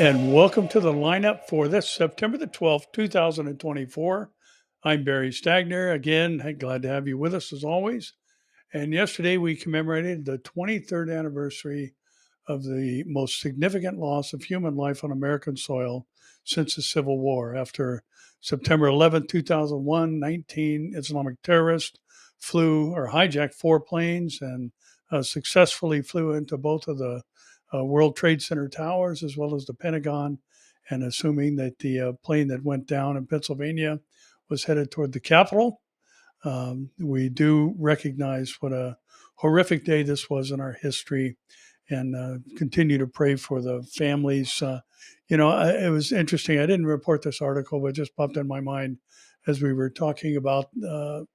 and welcome to the lineup for this September the 12th, 2024. I'm Barry Stagner. Again, glad to have you with us as always. And yesterday we commemorated the 23rd anniversary of the most significant loss of human life on American soil since the Civil War. After September 11, 2001, 19 Islamic terrorists flew or hijacked 4 planes and successfully flew into both of the World Trade Center towers as well as the Pentagon, and assuming that the plane that went down in Pennsylvania was headed toward the Capitol. We do recognize what a horrific day this was in our history, and continue to pray for the families. It was interesting. I didn't report this article, but it just popped in my mind as we were talking about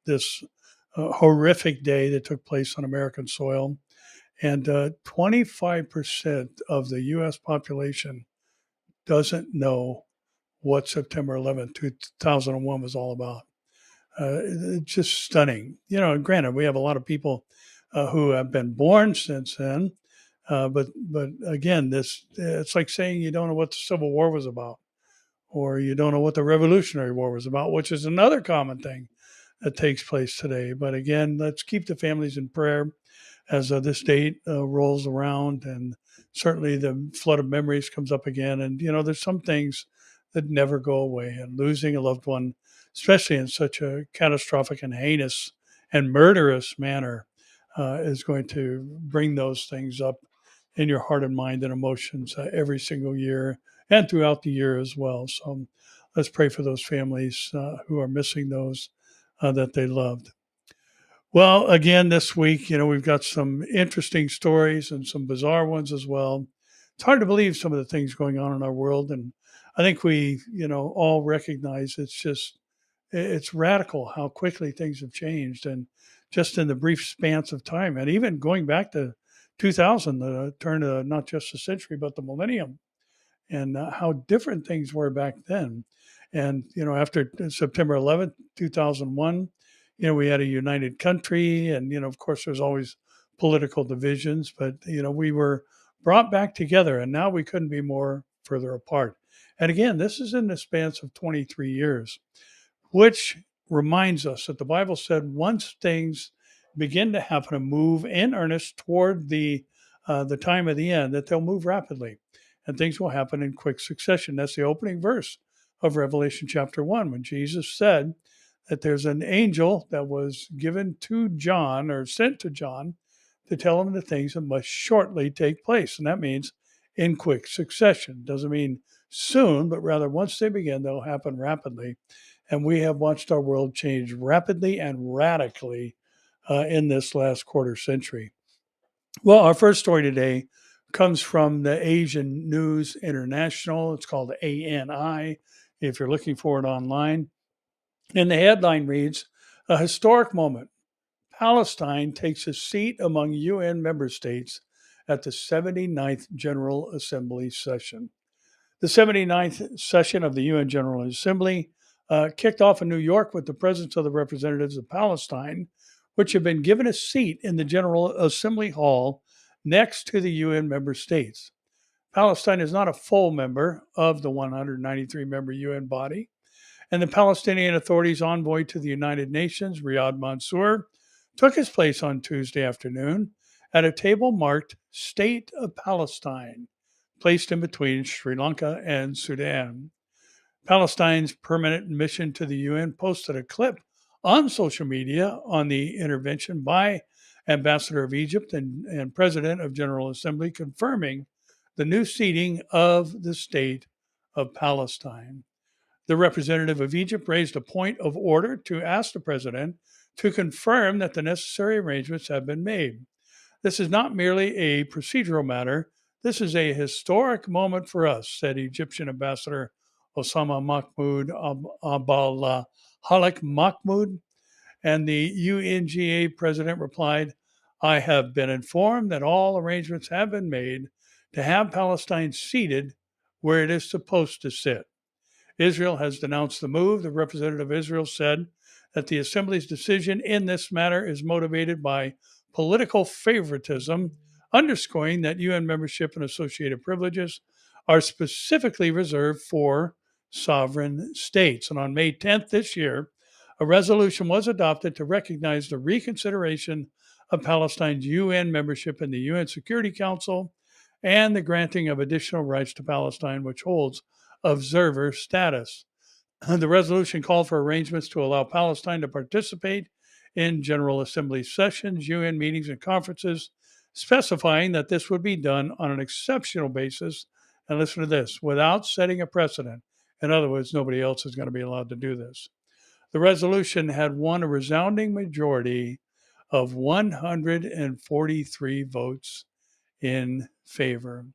this horrific day that took place on American soil. And 25% of the U.S. population doesn't know what September 11th, 2001 was all about. It's just stunning. And granted, we have a lot of people who have been born since then. But again, it's like saying you don't know what the Civil War was about, or you don't know what the Revolutionary War was about, which is another common thing that takes place today. But again, let's keep the families in prayer as this date rolls around, and certainly the flood of memories comes up again. And, there's some things that never go away, and losing a loved one, especially in such a catastrophic and heinous and murderous manner, is going to bring those things up in your heart and mind and emotions every single year and throughout the year as well. So let's pray for those families who are missing those that they loved. Well, again, this week, we've got some interesting stories and some bizarre ones as well. It's hard to believe some of the things going on in our world. And I think we, all recognize it's radical how quickly things have changed. And just in the brief spans of time, and even going back to 2000, the turn of not just the century, but the millennium, and how different things were back then. And, after September 11th, 2001, we had a united country, and, of course, there's always political divisions, but, we were brought back together, and now we couldn't be more further apart. And again, this is in the span of 23 years, which reminds us that the Bible said once things begin to happen and move in earnest toward the time of the end, that they'll move rapidly and things will happen in quick succession. That's the opening verse of Revelation chapter 1, when Jesus said that there's an angel that was given to John, or sent to John, to tell him the things that must shortly take place. And that means in quick succession. Doesn't mean soon, but rather once they begin, they'll happen rapidly. And we have watched our world change rapidly and radically in this last quarter century. Well, our first story today comes from the Asian News International. It's called ANI, if you're looking for it online. And the headline reads, "A historic moment. Palestine takes a seat among UN member states at the 79th General Assembly session." The 79th session of the UN General Assembly kicked off in New York with the presence of the representatives of Palestine, which have been given a seat in the General Assembly Hall next to the UN member states. Palestine is not a full member of the 193-member UN body, and the Palestinian Authority's envoy to the United Nations, Riyad Mansour, took his place on Tuesday afternoon at a table marked State of Palestine, placed in between Sri Lanka and Sudan. Palestine's permanent mission to the UN posted a clip on social media on the intervention by Ambassador of Egypt and President of General Assembly, confirming the new seating of the State of Palestine. The representative of Egypt raised a point of order to ask the president to confirm that the necessary arrangements have been made. "This is not merely a procedural matter. This is a historic moment for us," said Egyptian Ambassador Osama Mahmoud Abal Halak Mahmoud. And the UNGA president replied, "I have been informed that all arrangements have been made to have Palestine seated where it is supposed to sit." Israel has denounced the move. The representative of Israel said that the Assembly's decision in this matter is motivated by political favoritism, underscoring that UN membership and associated privileges are specifically reserved for sovereign states. And on May 10th this year, a resolution was adopted to recognize the reconsideration of Palestine's UN membership in the UN Security Council and the granting of additional rights to Palestine, which holds observer status. The resolution called for arrangements to allow Palestine to participate in General Assembly sessions, UN meetings, and conferences, specifying that this would be done on an exceptional basis. And listen to this, without setting a precedent. In other words, nobody else is going to be allowed to do this. The resolution had won a resounding majority of 143 votes in favor.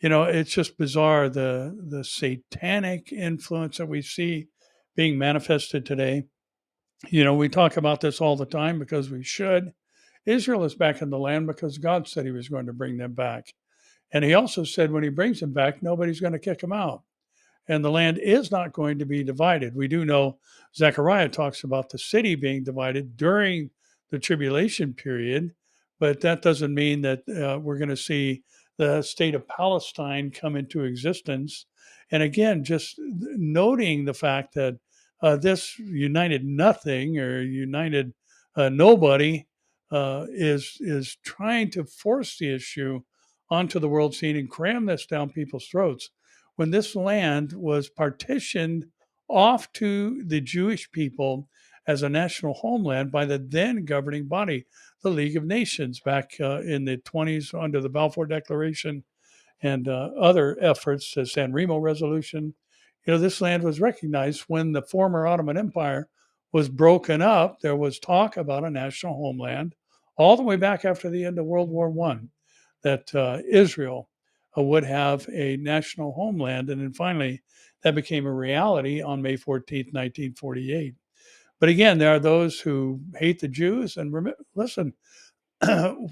You know, it's just bizarre the satanic influence that we see being manifested today. You know, we talk about this all the time because we should. Israel is back in the land because God said he was going to bring them back. And he also said when he brings them back, nobody's going to kick them out. And the land is not going to be divided. We do know Zechariah talks about the city being divided during the tribulation period, but that doesn't mean that we're going to see the state of Palestine come into existence. And again, just noting the fact that this united nothing or united nobody is trying to force the issue onto the world scene and cram this down people's throats when this land was partitioned off to the Jewish people as a national homeland by the then governing body, the League of Nations, back in the 20s under the Balfour Declaration and other efforts, the San Remo Resolution. You know, this land was recognized when the former Ottoman Empire was broken up. There was talk about a national homeland all the way back after the end of World War I, that Israel would have a national homeland. And then finally, that became a reality on May 14th, 1948. But again, there are those who hate the Jews. And listen,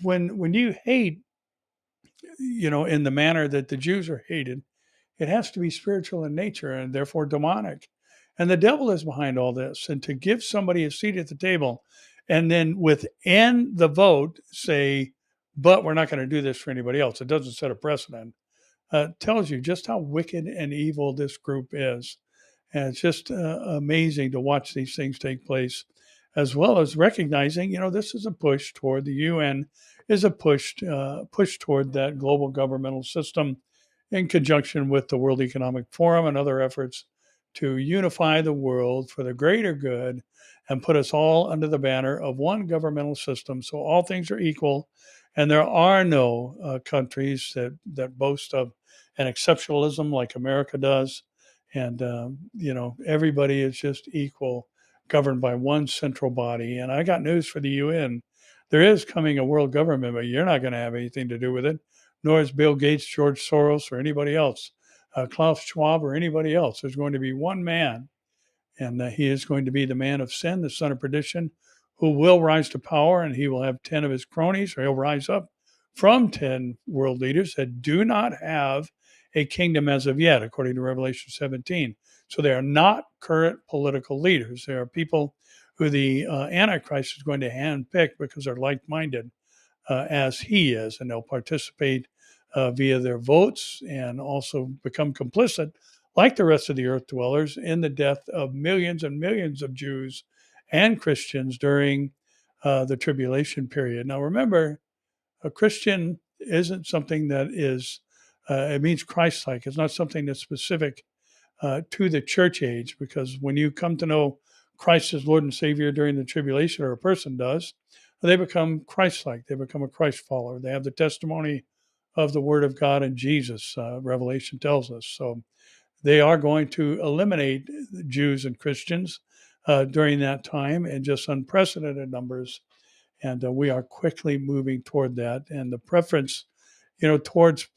when you hate, you know, in the manner that the Jews are hated, it has to be spiritual in nature and therefore demonic. And the devil is behind all this. And to give somebody a seat at the table and then within the vote say, but we're not going to do this for anybody else, it doesn't set a precedent, tells you just how wicked and evil this group is. And it's just amazing to watch these things take place, as well as recognizing, you know, this is a push toward the UN, is a push toward that global governmental system in conjunction with the World Economic Forum and other efforts to unify the world for the greater good and put us all under the banner of one governmental system so all things are equal. And there are no countries that boast of an exceptionalism like America does. And, you know, everybody is just equal, governed by one central body. And I got news for the UN. There is coming a world government, but you're not going to have anything to do with it, nor is Bill Gates, George Soros, or anybody else, Klaus Schwab, or anybody else. There's going to be one man, and he is going to be the man of sin, the son of perdition, who will rise to power, and he will have 10 of his cronies, or he'll rise up from 10 world leaders that do not have a kingdom as of yet, according to Revelation 17. So they are not current political leaders. They are people who the Antichrist is going to handpick because they're like-minded as he is, and they'll participate via their votes and also become complicit, like the rest of the earth dwellers, in the death of millions and millions of Jews and Christians during the tribulation period. Now, remember, a Christian isn't something that is, it means Christ-like. It's not something that's specific to the church age, because when you come to know Christ as Lord and Savior during the tribulation, or a person does, they become Christ-like. They become a Christ follower. They have the testimony of the Word of God and Jesus, Revelation tells us. So they are going to eliminate Jews and Christians during that time in just unprecedented numbers. And we are quickly moving toward that. And the preference, you know, towards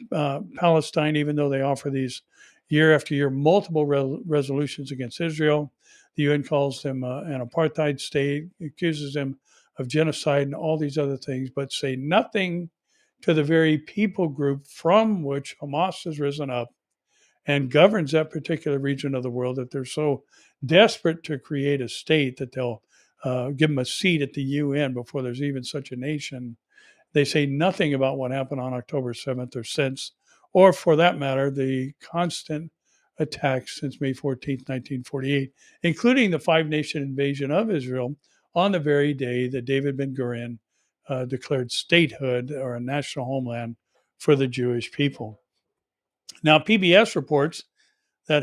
Palestine, even though they offer these year after year multiple resolutions against Israel, the UN calls them an apartheid state, accuses them of genocide and all these other things, but say nothing to the very people group from which Hamas has risen up and governs that particular region of the world, that they're so desperate to create a state that they'll give them a seat at the UN before there's even such a nation. They say nothing about what happened on October 7th or since, or for that matter, the constant attacks since May 14th, 1948, including the five-nation invasion of Israel on the very day that David Ben-Gurion declared statehood or a national homeland for the Jewish people. Now, PBS reports that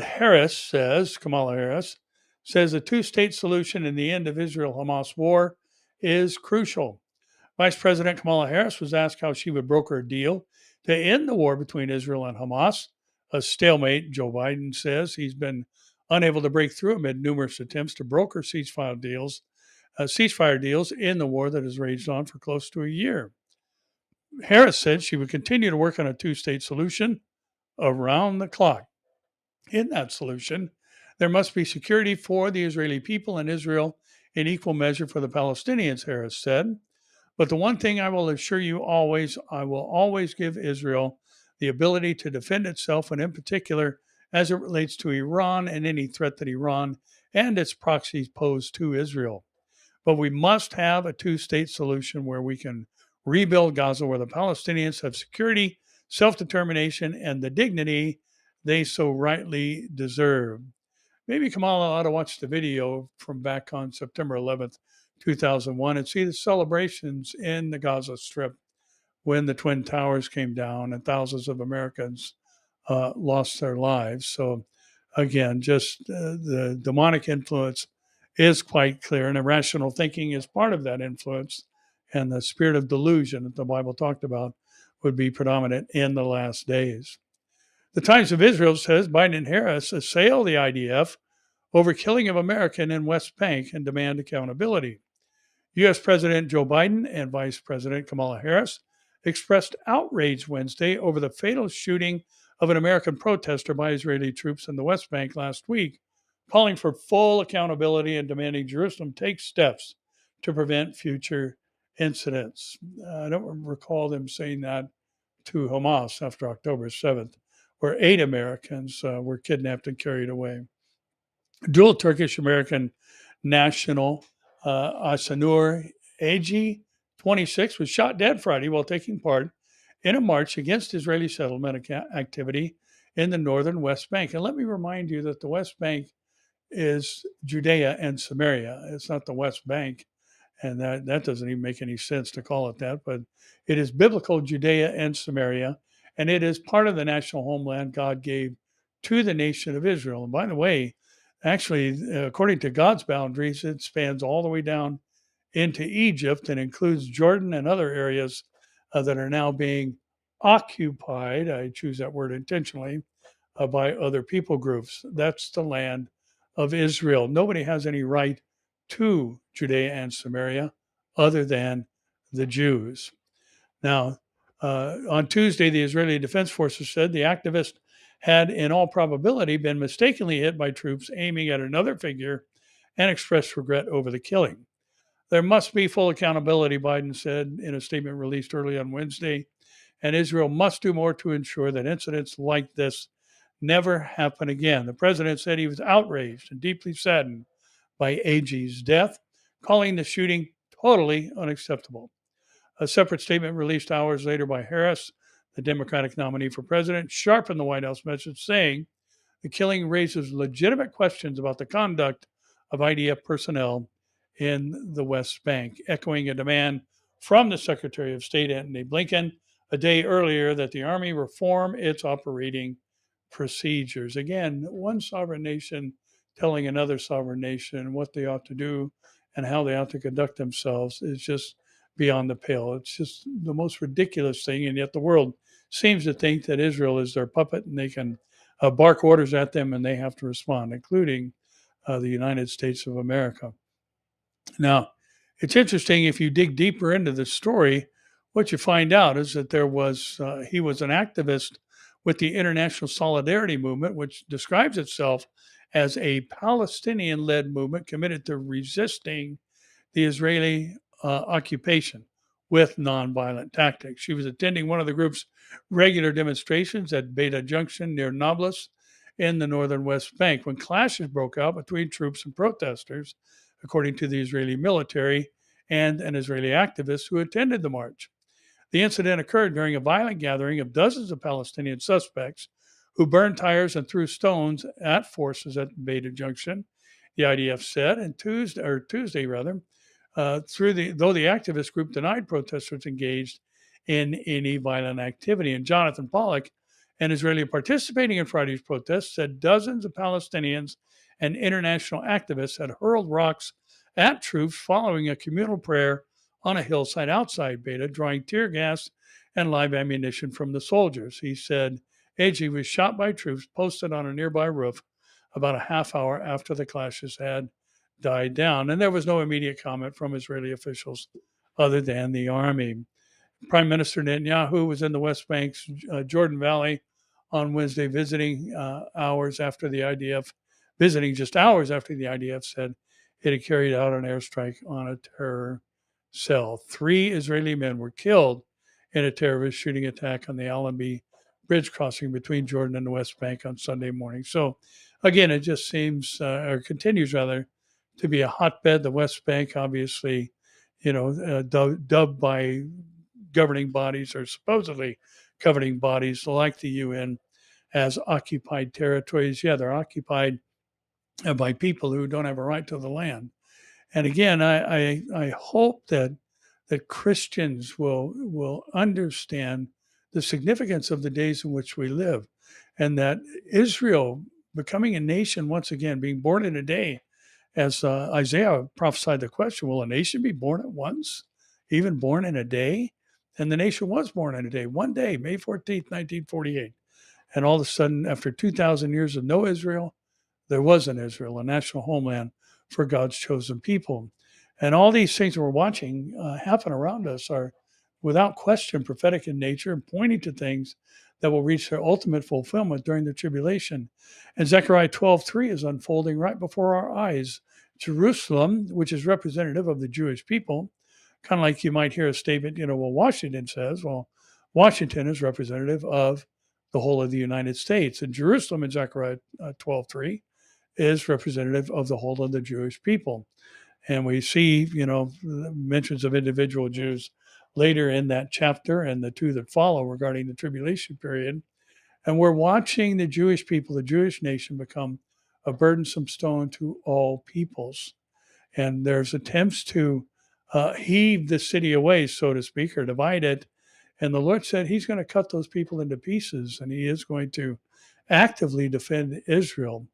Kamala Harris says a two-state solution in the end of Israel-Hamas war is crucial. Vice President Kamala Harris was asked how she would broker a deal to end the war between Israel and Hamas, a stalemate, Joe Biden says. He's been unable to break through amid numerous attempts to broker ceasefire deals in the war that has raged on for close to a year. Harris said she would continue to work on a two-state solution around the clock. In that solution, there must be security for the Israeli people and Israel in equal measure for the Palestinians, Harris said. But the one thing I will assure you always, I will always give Israel the ability to defend itself, and in particular, as it relates to Iran and any threat that Iran and its proxies pose to Israel. But we must have a two-state solution where we can rebuild Gaza, where the Palestinians have security, self-determination, and the dignity they so rightly deserve. Maybe Kamala ought to watch the video from back on September 11th, 2001, and see the celebrations in the Gaza Strip when the Twin Towers came down and thousands of Americans lost their lives. So, again, just the demonic influence is quite clear, and irrational thinking is part of that influence. And the spirit of delusion that the Bible talked about would be predominant in the last days. The Times of Israel says Biden and Harris assail the IDF over killing of American in West Bank and demand accountability. U.S. President Joe Biden and Vice President Kamala Harris expressed outrage Wednesday over the fatal shooting of an American protester by Israeli troops in the West Bank last week, calling for full accountability and demanding Jerusalem take steps to prevent future incidents. I don't recall them saying that to Hamas after October 7th, where 8 Americans were kidnapped and carried away. Dual Turkish-American national Asanur Agi, 26, was shot dead Friday while taking part in a march against Israeli settlement activity in the northern West Bank. And let me remind you that the West Bank is Judea and Samaria. It's not the West Bank, and that doesn't even make any sense to call it that, but it is biblical Judea and Samaria, and it is part of the national homeland God gave to the nation of Israel. And by the way, actually, according to God's boundaries, it spans all the way down into Egypt and includes Jordan and other areas that are now being occupied, I choose that word intentionally, by other people groups. That's the land of Israel. Nobody has any right to Judea and Samaria other than the Jews. Now, on Tuesday, the Israeli Defense Forces said the activist had, in all probability, been mistakenly hit by troops aiming at another figure and expressed regret over the killing. There must be full accountability, Biden said in a statement released early on Wednesday, and Israel must do more to ensure that incidents like this never happen again. The president said he was outraged and deeply saddened by Agi's death, calling the shooting totally unacceptable. A separate statement released hours later by Harris, the Democratic nominee for president, sharpened the White House message, saying the killing raises legitimate questions about the conduct of IDF personnel in the West Bank, echoing a demand from the Secretary of State, Antony Blinken, a day earlier that the Army reform its operating procedures. Again, one sovereign nation telling another sovereign nation what they ought to do and how they ought to conduct themselves is just beyond the pale. It's just the most ridiculous thing, and yet the world seems to think that Israel is their puppet and they can bark orders at them and they have to respond, including the United States of America. Now, it's interesting if you dig deeper into the story, what you find out is that he was an activist with the International Solidarity Movement, which describes itself as a Palestinian-led movement committed to resisting the Israeli occupation with nonviolent tactics. She was attending one of the group's regular demonstrations at Beta Junction near Nablus in the northern West Bank when clashes broke out between troops and protesters, according to the Israeli military and an Israeli activist who attended the march. The incident occurred during a violent gathering of dozens of Palestinian suspects who burned tires and threw stones at forces at Beta Junction, the IDF said, and Tuesday, though the activist group denied protesters engaged in any violent activity. And Jonathan Pollock, an Israeli participating in Friday's protests, said dozens of Palestinians and international activists had hurled rocks at troops following a communal prayer on a hillside outside Beta, drawing tear gas and live ammunition from the soldiers. He said AG was shot by troops posted on a nearby roof about a half hour after the clashes had died down. And there was no immediate comment from Israeli officials other than the army. Prime Minister Netanyahu was in the West Bank's Jordan Valley on Wednesday, visiting just hours after the IDF said it had carried out an airstrike on a terror cell. 3 Israeli men were killed in a terrorist shooting attack on the Allenby bridge crossing between Jordan and the West Bank on Sunday morning. So, again, it just seems, or continues rather, to be a hotbed. The West Bank, obviously, dubbed by governing bodies or supposedly governing bodies like the UN as occupied territories. Yeah, they're occupied by people who don't have a right to the land. And again, I hope that Christians will understand the significance of the days in which we live, and that Israel becoming a nation once again, being born in a day, as Isaiah prophesied the question, will a nation be born at once, even born in a day? And the nation was born in a day, one day, May 14th, 1948. And all of a sudden, after 2,000 years of no Israel, there was an Israel, a national homeland for God's chosen people. And all these things we're watching happen around us are, without question, prophetic in nature and pointing to things that will reach their ultimate fulfillment during the tribulation. And Zechariah 12:3 is unfolding right before our eyes. Jerusalem, which is representative of the Jewish people, kind of like you might hear a statement, Washington says, well, Washington is representative of the whole of the United States. And Jerusalem in Zechariah 12:3 is representative of the whole of the Jewish people. And we see, mentions of individual Jews later in that chapter and the 2 that follow regarding the tribulation period. And we're watching the Jewish people, the Jewish nation, become a burdensome stone to all peoples. And there's attempts to heave the city away, so to speak, or divide it. And the Lord said he's going to cut those people into pieces, and he is going to actively defend Israel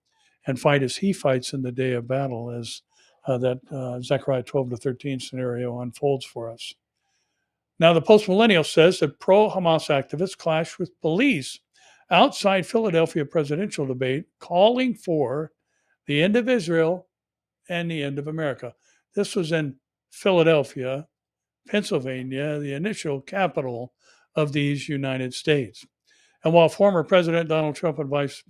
and fight as he fights in the day of battle, as that Zechariah 12-13 scenario unfolds for us. Now, the postmillennial says that pro-Hamas activists clashed with police outside Philadelphia presidential debate, calling for the end of Israel and the end of America. This was in Philadelphia, Pennsylvania, the initial capital of these United States. And while former President Donald Trump and Vice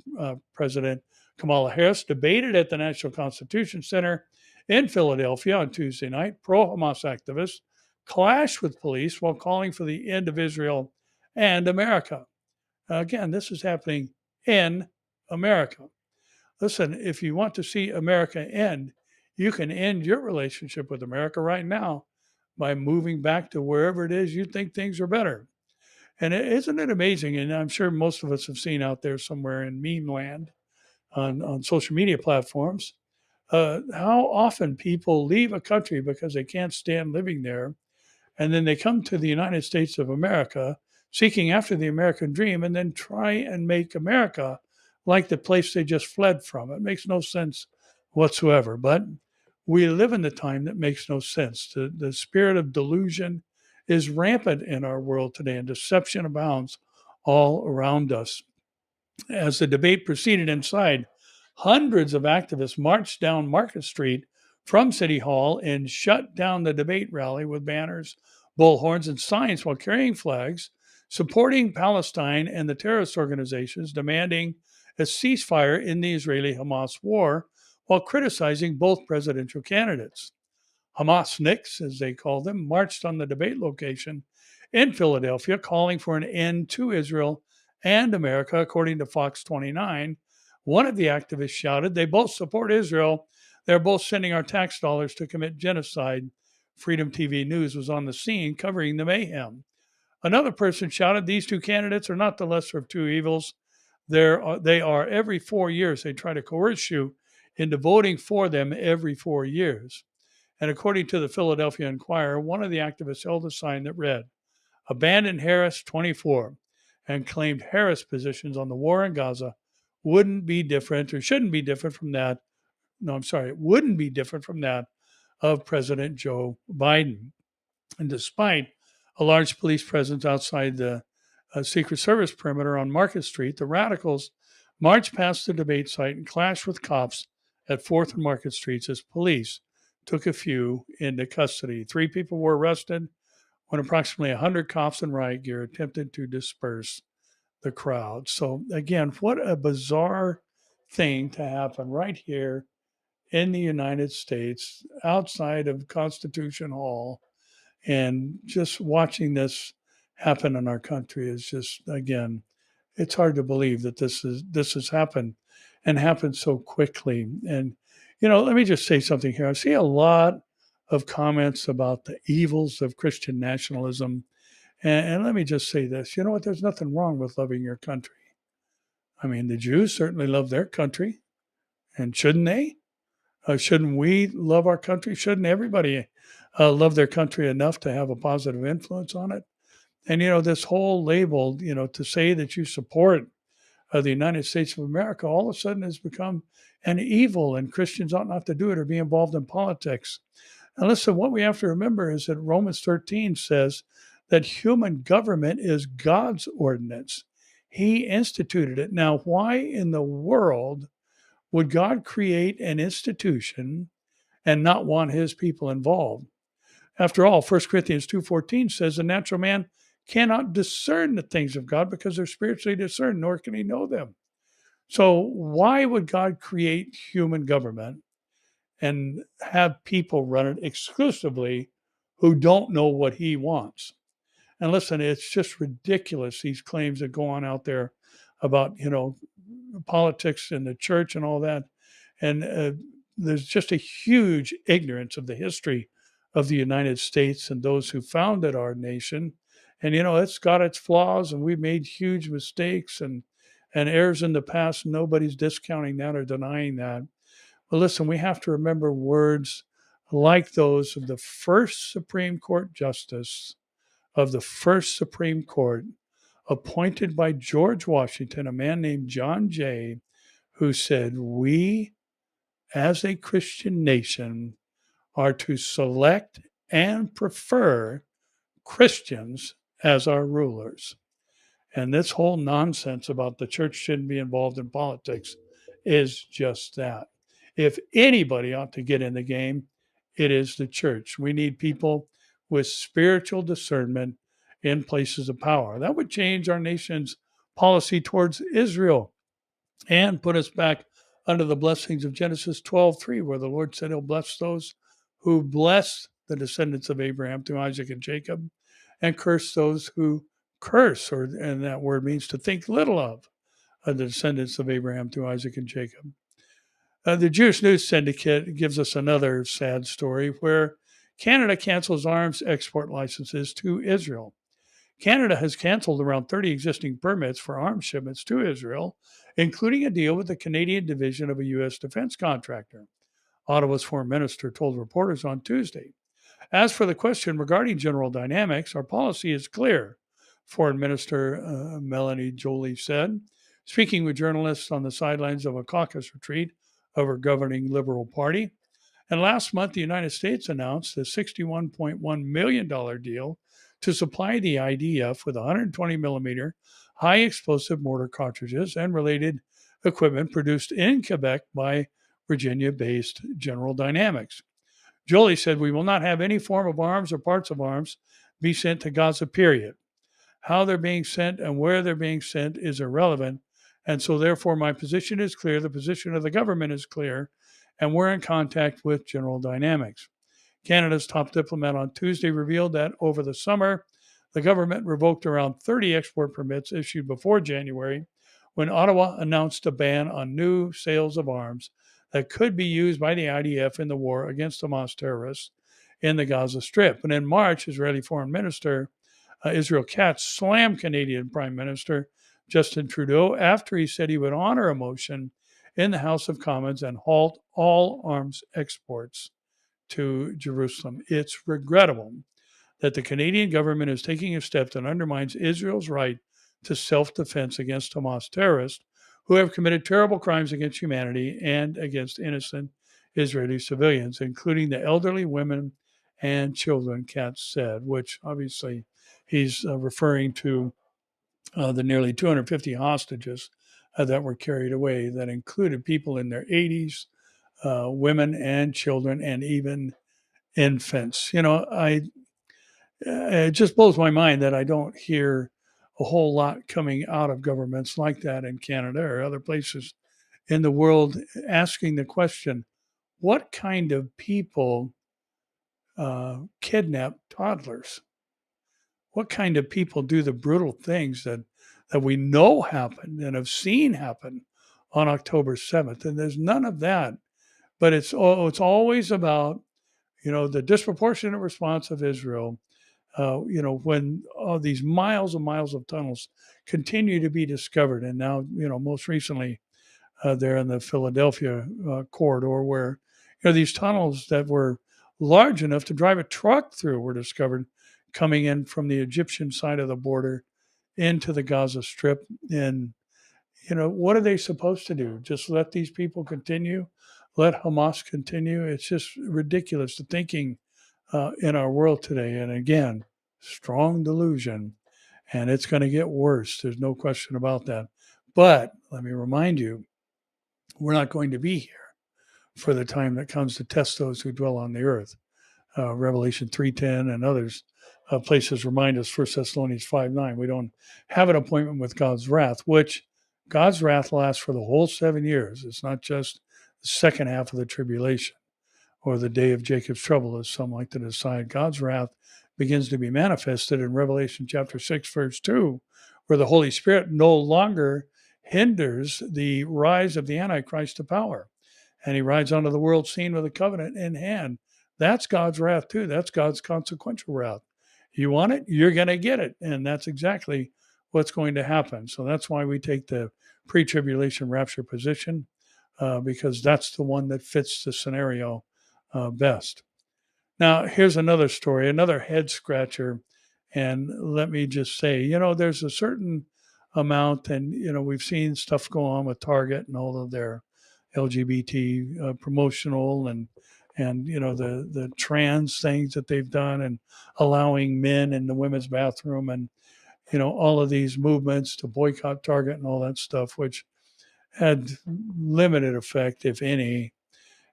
President Kamala Harris debated at the National Constitution Center in Philadelphia on Tuesday night, pro-Hamas activists clashed with police while calling for the end of Israel and America. Again, this is happening in America. Listen, if you want to see America end, you can end your relationship with America right now by moving back to wherever it is you think things are better. And isn't it amazing? And I'm sure most of us have seen out there somewhere in meme land on social media platforms, how often people leave a country because they can't stand living there. And then they come to the United States of America seeking after the American dream and then try and make America like the place they just fled from. It makes no sense whatsoever. But we live in the time that makes no sense. The spirit of delusion is rampant in our world today, and deception abounds all around us. As the debate proceeded inside, hundreds of activists marched down Market Street from City Hall and shut down the debate rally with banners, bullhorns, and signs while carrying flags supporting Palestine and the terrorist organizations demanding a ceasefire in the Israeli-Hamas war while criticizing both presidential candidates. Hamasniks, as they call them, marched on the debate location in Philadelphia, calling for an end to Israel and America, according to Fox 29. One of the activists shouted, "They both support Israel. They're both sending our tax dollars to commit genocide." Freedom TV News was on the scene covering the mayhem. Another person shouted, "These two candidates are not the lesser of two evils. They are every 4 years. They try to coerce you into voting for them every 4 years." And according to the Philadelphia Inquirer, one of the activists held a sign that read, "Abandon Harris 24," and claimed Harris' positions on the war in Gaza wouldn't be different or shouldn't be different from that. No, I'm sorry, it wouldn't be different from that of President Joe Biden. And despite a large police presence outside the Secret Service perimeter on Market Street, the radicals marched past the debate site and clashed with cops at 4th and Market Streets as police took a few into custody. 3 people were arrested when approximately 100 cops in riot gear attempted to disperse the crowd. So, again, what a bizarre thing to happen right here in the United States, outside of Constitution Hall. And just watching this happen in our country is just, again, it's hard to believe that this has happened and happened so quickly. And let me just say something here. I see a lot of comments about the evils of Christian nationalism. And let me just say this. You know what? There's nothing wrong with loving your country. I mean, the Jews certainly love their country. And shouldn't they? Shouldn't we love our country? Shouldn't everybody love their country enough to have a positive influence on it? And, this whole label, to say that you support the United States of America all of a sudden has become an evil, and Christians ought not to do it or be involved in politics. And listen, what we have to remember is that Romans 13 says that human government is God's ordinance. He instituted it. Now, why in the world would God create an institution and not want his people involved? After all, 1 Corinthians 2:14 says the natural man cannot discern the things of God because they're spiritually discerned, nor can he know them. So why would God create human government and have people run it exclusively who don't know what he wants? And listen, it's just ridiculous, these claims that go on out there about, politics and the church and all that. And there's just a huge ignorance of the history of the United States and those who founded our nation. And, it's got its flaws, and we've made huge mistakes and errors in the past. Nobody's discounting that or denying that. But listen, we have to remember words like those of the first Supreme Court justice of the first Supreme Court, appointed by George Washington, a man named John Jay, who said, "We, as a Christian nation, are to select and prefer Christians as our rulers." And this whole nonsense about the church shouldn't be involved in politics is just that. If anybody ought to get in the game, it is the church. We need people with spiritual discernment in places of power. That would change our nation's policy towards Israel and put us back under the blessings of Genesis 12:3, where the Lord said he'll bless those who bless the descendants of Abraham through Isaac and Jacob, and curse those who curse, and that word means to think little of the descendants of Abraham through Isaac and Jacob. The Jewish News Syndicate gives us another sad story where Canada cancels arms export licenses to Israel. Canada has canceled around 30 existing permits for arms shipments to Israel, including a deal with the Canadian division of a U.S. defense contractor, Ottawa's foreign minister told reporters on Tuesday. As for the question regarding General Dynamics, our policy is clear, Foreign Minister Melanie Joly said, speaking with journalists on the sidelines of a caucus retreat of her governing Liberal Party. And last month, the United States announced a $61.1 million deal to supply the IDF with 120 millimeter high explosive mortar cartridges and related equipment produced in Quebec by Virginia-based General Dynamics. Joly said, "We will not have any form of arms or parts of arms be sent to Gaza, period. How they're being sent and where they're being sent is irrelevant. And so therefore my position is clear, the position of the government is clear, and we're in contact with General Dynamics." Canada's top diplomat on Tuesday revealed that over the summer, the government revoked around 30 export permits issued before January, when Ottawa announced a ban on new sales of arms that could be used by the IDF in the war against Hamas terrorists in the Gaza Strip. And in March, Israeli Foreign Minister Israel Katz slammed Canadian Prime Minister Justin Trudeau after he said he would honor a motion in the House of Commons and halt all arms exports to Jerusalem. It's regrettable that the Canadian government is taking a step that undermines Israel's right to self-defense against Hamas terrorists who have committed terrible crimes against humanity and against innocent Israeli civilians, including the elderly, women, and children, Katz said, which obviously he's referring to the nearly 250 hostages that were carried away, that included people in their 80s, women and children, and even infants. It just blows my mind that I don't hear a whole lot coming out of governments like that in Canada or other places in the world asking the question, what kind of people kidnap toddlers? What kind of people do the brutal things that we know happened and have seen happen on October 7th? And there's none of that. But it's always about, the disproportionate response of Israel, when these miles and miles of tunnels continue to be discovered. And now, most recently, there in the Philadelphia corridor where, these tunnels that were large enough to drive a truck through were discovered coming in from the Egyptian side of the border into the Gaza Strip. And, what are they supposed to do? Just let these people continue? Let Hamas continue? It's just ridiculous, the thinking in our world today. And again, strong delusion. And it's going to get worse. There's no question about that. But let me remind you, we're not going to be here for the time that comes to test those who dwell on the earth. Revelation 3:10 and others places remind us, 1 Thessalonians 5:9, we don't have an appointment with God's wrath, which God's wrath lasts for the whole 7 years. It's not just the second half of the tribulation or the day of Jacob's trouble, as some like to decide. God's wrath begins to be manifested in Revelation chapter 6, verse 2, where the Holy Spirit no longer hinders the rise of the Antichrist to power. And he rides onto the world scene with a covenant in hand. That's God's wrath too. That's God's consequential wrath. You want it, you're going to get it. And that's exactly what's going to happen. So that's why we take the pre-tribulation rapture position, because that's the one that fits the scenario best. Now, here's another story, another head scratcher. And let me just say, there's a certain amount, and, we've seen stuff go on with Target and all of their LGBT promotional and the trans things that they've done, and allowing men in the women's bathroom, and all of these movements to boycott Target and all that stuff, which had limited effect, if any.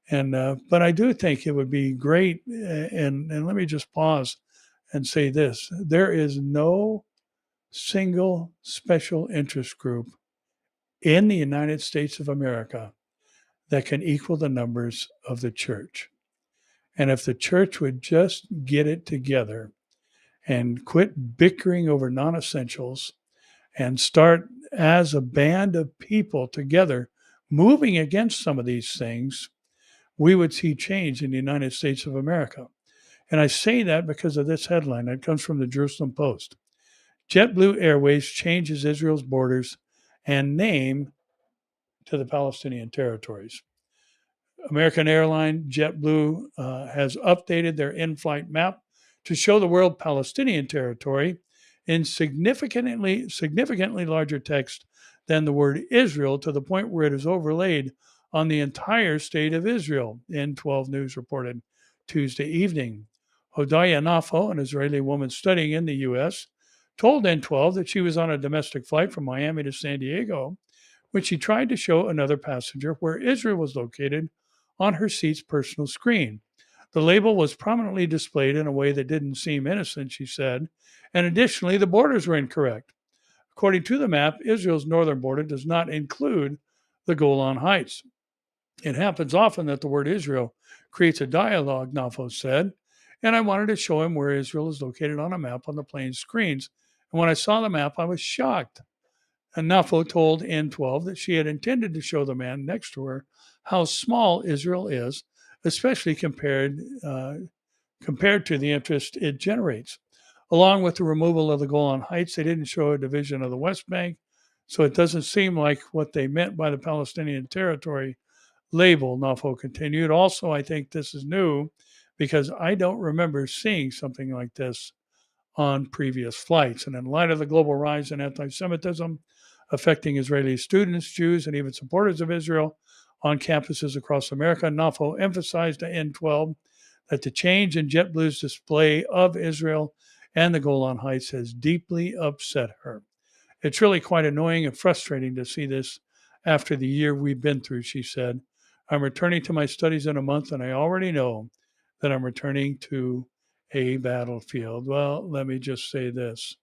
And but I do think it would be great. And let me just pause and say this: there is no single special interest group in the United States of America that can equal the numbers of the church. And if the church would just get it together and quit bickering over non-essentials and start as a band of people together moving against some of these things, we would see change in the United States of America. And I say that because of this headline that comes from the Jerusalem Post. JetBlue Airways changes Israel's borders and name to the Palestinian territories. American airline JetBlue has updated their in-flight map to show the world Palestinian territory in significantly larger text than the word Israel, to the point where it is overlaid on the entire state of Israel, N12 News reported Tuesday evening. Hodaya Nafo, an Israeli woman studying in the U.S., told N12 that she was on a domestic flight from Miami to San Diego when she tried to show another passenger where Israel was located on her seat's personal screen. The label was prominently displayed in a way that didn't seem innocent, she said, and additionally, the borders were incorrect. According to the map, Israel's northern border does not include the Golan Heights. It happens often that the word Israel creates a dialogue, Nafo said, and I wanted to show him where Israel is located on a map on the plane screens. And when I saw the map, I was shocked. And Nafo told N12 that she had intended to show the man next to her how small Israel is, especially compared to the interest it generates. Along with the removal of the Golan Heights, they didn't show a division of the West Bank, so it doesn't seem like what they meant by the Palestinian territory label, Nafo continued. Also, I think this is new because I don't remember seeing something like this on previous flights. And in light of the global rise in anti Semitism affecting Israeli students, Jews, and even supporters of Israel on campuses across America, Nafo emphasized to N12 that the change in JetBlue's display of Israel and the Golan Heights has deeply upset her. It's really quite annoying and frustrating to see this after the year we've been through, she said. I'm returning to my studies in a month, and I already know that I'm returning to a battlefield. Well, let me just say this.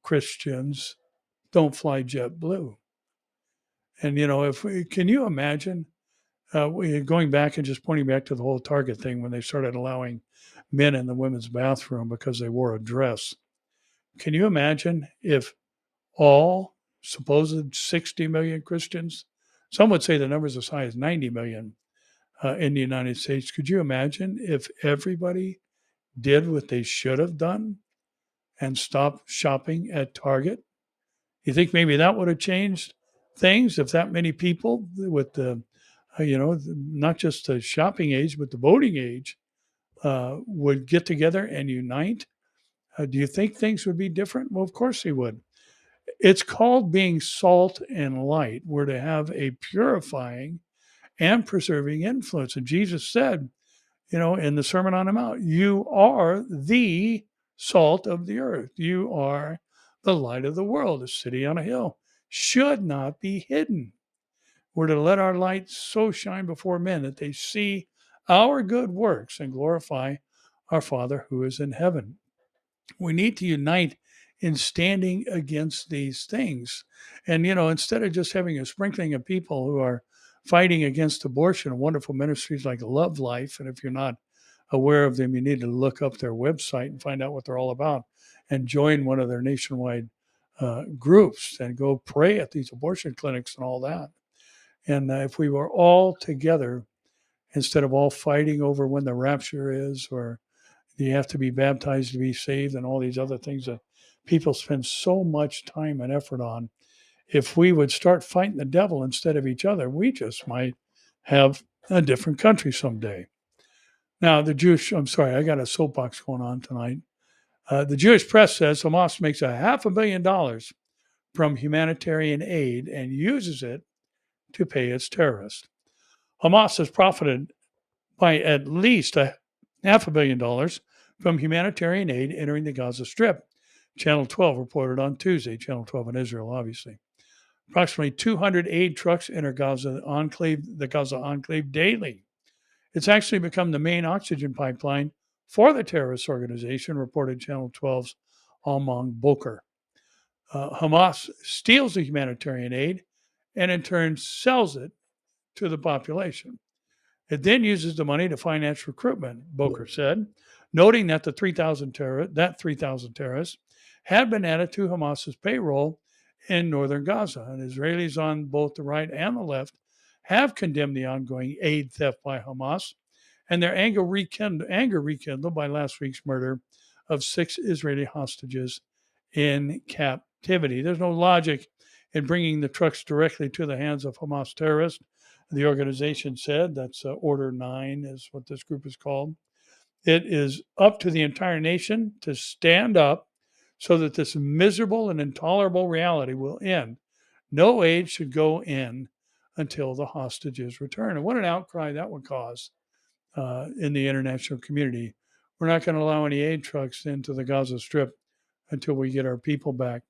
Christians don't fly JetBlue. And, can you imagine going back and just pointing back to the whole Target thing when they started allowing men in the women's bathroom because they wore a dress? Can you imagine if all supposed 60 million Christians, some would say the number's as high as 90 million in the United States, could you imagine if everybody did what they should have done and stopped shopping at Target? You think maybe that would have changed things if that many people with the, not just the shopping age, but the voting age would get together and unite? Do you think things would be different? Well, of course they would. It's called being salt and light. We're to have a purifying and preserving influence. And Jesus said, in the Sermon on the Mount, you are the salt of the earth. You are the light of the world. A city on a hill should not be hidden. We're to let our light so shine before men that they see our good works and glorify our Father who is in heaven. We need to unite in standing against these things. And, instead of just having a sprinkling of people who are fighting against abortion, wonderful ministries like Love Life, and if you're not aware of them, you need to look up their website and find out what they're all about and join one of their nationwide groups and go pray at these abortion clinics and all that. And if we were all together, instead of all fighting over when the rapture is, or you have to be baptized to be saved, and all these other things that people spend so much time and effort on, if we would start fighting the devil instead of each other, we just might have a different country someday. Now, I got a soapbox going on tonight. The Jewish press says Hamas makes $500 million from humanitarian aid and uses it to pay its terrorists. Hamas has profited by at least $500 million from humanitarian aid entering the Gaza Strip. Channel 12 reported on Tuesday, Channel 12 in Israel, obviously. Approximately 200 aid trucks enter the Gaza enclave daily. It's actually become the main oxygen pipeline for the terrorist organization, reported Channel 12's Almang Boker. Hamas steals the humanitarian aid and in turn sells it to the population. It then uses the money to finance recruitment, Boker said, noting that 3,000 terrorists had been added to Hamas's payroll in northern Gaza. And Israelis on both the right and the left have condemned the ongoing aid theft by Hamas, and their anger rekindled by last week's murder of 6 Israeli hostages in captivity. There's no logic in bringing the trucks directly to the hands of Hamas terrorists. The organization said, that's Order 9 is what this group is called. It is up to the entire nation to stand up so that this miserable and intolerable reality will end. No aid should go in until the hostages return. And what an outcry that would cause in the international community. We're not going to allow any aid trucks into the Gaza Strip until we get our people back.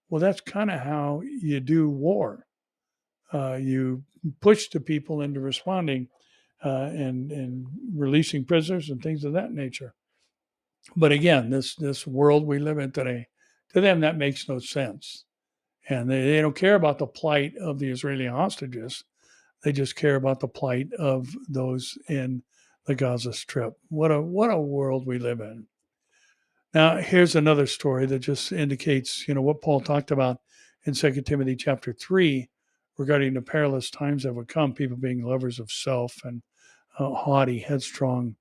Well, that's kind of how you do war. You push the people into responding and releasing prisoners and things of that nature. But again, this world we live in today, to them that makes no sense. And they don't care about the plight of the Israeli hostages. They just care about the plight of those in the Gaza Strip. What a world we live in. Now, here's another story that just indicates, what Paul talked about in 2 Timothy chapter 3 regarding the perilous times that would come, people being lovers of self and haughty, headstrong,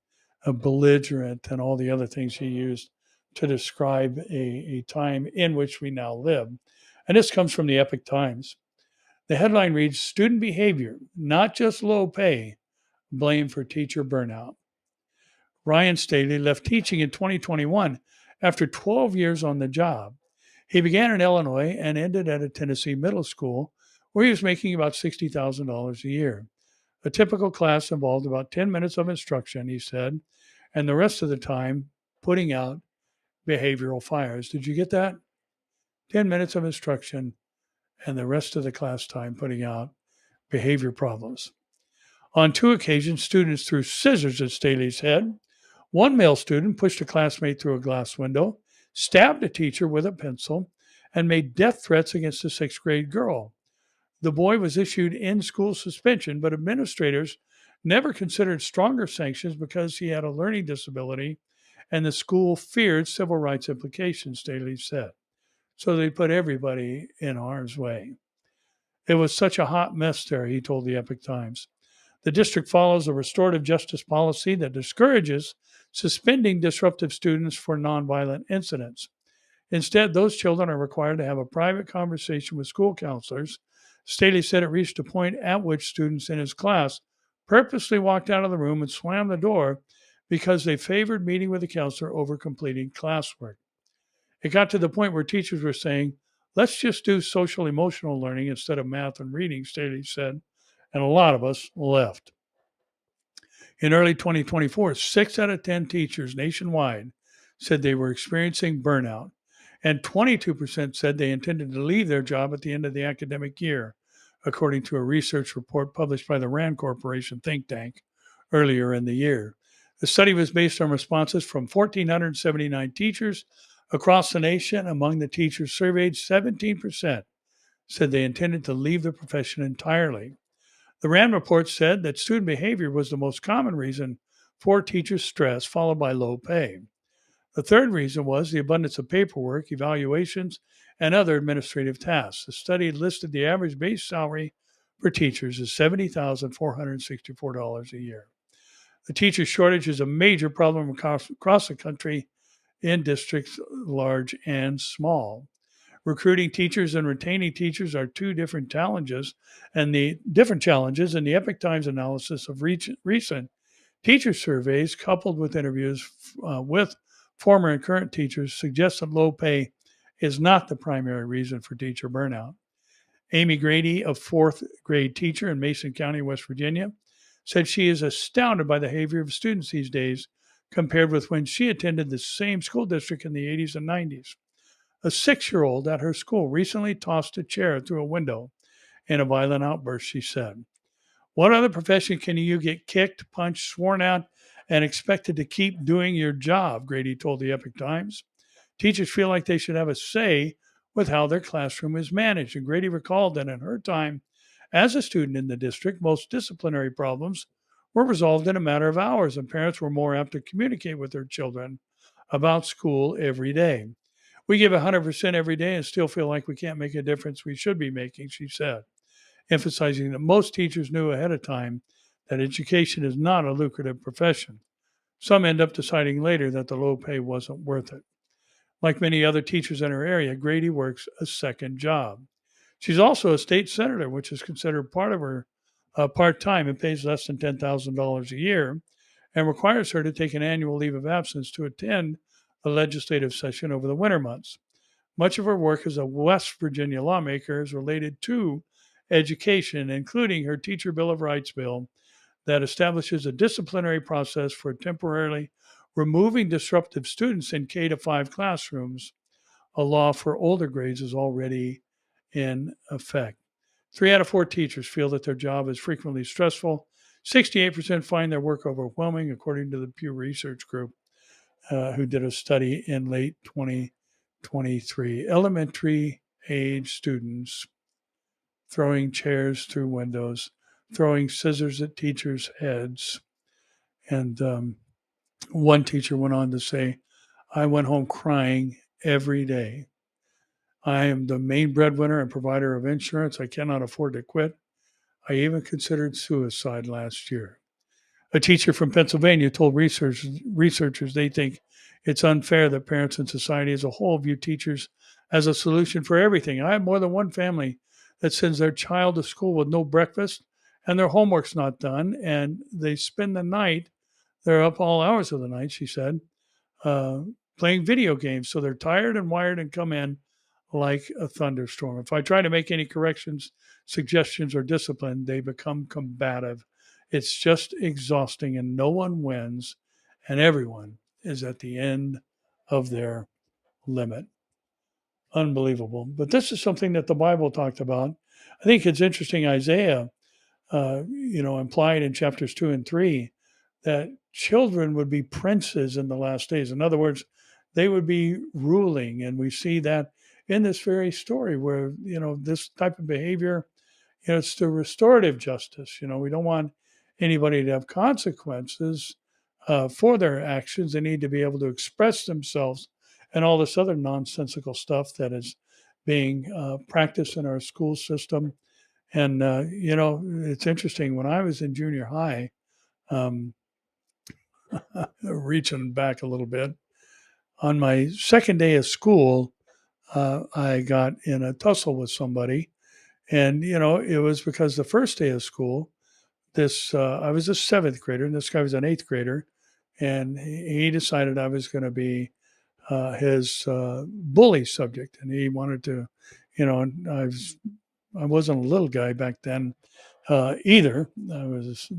belligerent, and all the other things he used to describe a time in which we now live. And this comes from the Epoch Times. The headline reads, "Student behavior, not just low pay, blame for teacher burnout." Ryan Staley left teaching in 2021 after 12 years on the job. He began in Illinois and ended at a Tennessee middle school where he was making about $60,000 a year. A typical class involved about 10 minutes of instruction, he said, and the rest of the time putting out behavioral fires. Did you get that? 10 minutes of instruction and the rest of the class time putting out behavior problems. On 2 occasions, students threw scissors at Staley's head. One male student pushed a classmate through a glass window, stabbed a teacher with a pencil, and made death threats against a 6th-grade girl. The boy was issued in-school suspension, but administrators never considered stronger sanctions because he had a learning disability, and the school feared civil rights implications, Staley said. So they put everybody in harm's way. It was such a hot mess there, he told the Epoch Times. The district follows a restorative justice policy that discourages suspending disruptive students for nonviolent incidents. Instead, those children are required to have a private conversation with school counselors. Staley said it reached a point at which students in his class purposely walked out of the room and slammed the door because they favored meeting with the counselor over completing classwork. It got to the point where teachers were saying, "Let's just do social emotional learning instead of math and reading," Staley said, and a lot of us left. In early 2024, 6 out of 10 teachers nationwide said they were experiencing burnout, and 22% said they intended to leave their job at the end of the academic year, according to a research report published by the RAND Corporation think tank earlier in the year. The study was based on responses from 1,479 teachers across the nation. Among the teachers surveyed, 17% said they intended to leave the profession entirely. The RAND report said that student behavior was the most common reason for teacher stress, followed by low pay. The third reason was the abundance of paperwork, evaluations, and other administrative tasks. The study listed the average base salary for teachers as $70,464 a year. The teacher shortage is a major problem across the country in districts large and small. Recruiting teachers and retaining teachers are 2 different challenges, and the Epoch Times analysis of recent teacher surveys, coupled with interviews with former and current teachers, suggests that low pay is not the primary reason for teacher burnout. Amy Grady, a 4th grade teacher in Mason County, West Virginia, said she is astounded by the behavior of students these days compared with when she attended the same school district in the 80s and 90s. A 6-year-old at her school recently tossed a chair through a window in a violent outburst, she said. What other profession can you get kicked, punched, sworn at, and expected to keep doing your job? Grady told the Epoch Times. Teachers feel like they should have a say with how their classroom is managed. And Grady recalled that in her time as a student in the district, most disciplinary problems were resolved in a matter of hours, and parents were more apt to communicate with their children about school every day. We give 100% every day and still feel like we can't make a difference we should be making, she said, emphasizing that most teachers knew ahead of time that education is not a lucrative profession. Some end up deciding later that the low pay wasn't worth it. Like many other teachers in her area, Grady works a second job. She's also a state senator, which is considered part of her part-time and pays less than $10,000 a year, and requires her to take an annual leave of absence to attend a legislative session over the winter months. Much of her work as a West Virginia lawmaker is related to education, including her Teacher Bill of Rights bill that establishes a disciplinary process for temporarily removing disruptive students in K-5 classrooms. A law for older grades is already in effect. 3 out of 4 teachers feel that their job is frequently stressful. 68% find their work overwhelming, according to the Pew Research Group, who did a study in late 2023. Elementary age students throwing chairs through windows, throwing scissors at teachers' heads. And one teacher went on to say, "I went home crying every day. I am the main breadwinner and provider of insurance. I cannot afford to quit. I even considered suicide last year." A teacher from Pennsylvania told researchers they think It's unfair that parents and society as a whole view teachers as a solution for everything. I have more than one family that sends their child to school with no breakfast and their homework's not done, and they spend the night. They're up all hours of the night, she said, uh, playing video games. So they're tired and wired and come in like a thunderstorm. If I try to make any corrections, suggestions, or discipline, they become combative. It's just exhausting, and no one wins, and everyone is at the end of their limit. Unbelievable. But this is something that the Bible talked about. I think it's interesting. Isaiah, implied in chapters 2 and 3 that children would be princes in the last days. In other words, they would be ruling. And we see that in this very story where, this type of behavior, it's the restorative justice. We don't want anybody to have consequences for their actions. They need to be able to express themselves and all this other nonsensical stuff that is being practiced in our school system. And, it's interesting. When I was in junior high, um, reaching back a little bit, on my second day of school, I got in a tussle with somebody. And, it was because the first day of school, I was a seventh grader and this guy was an eighth grader. And he decided I was going to be his bully subject. And he wanted to, and I wasn't a little guy back then either. I was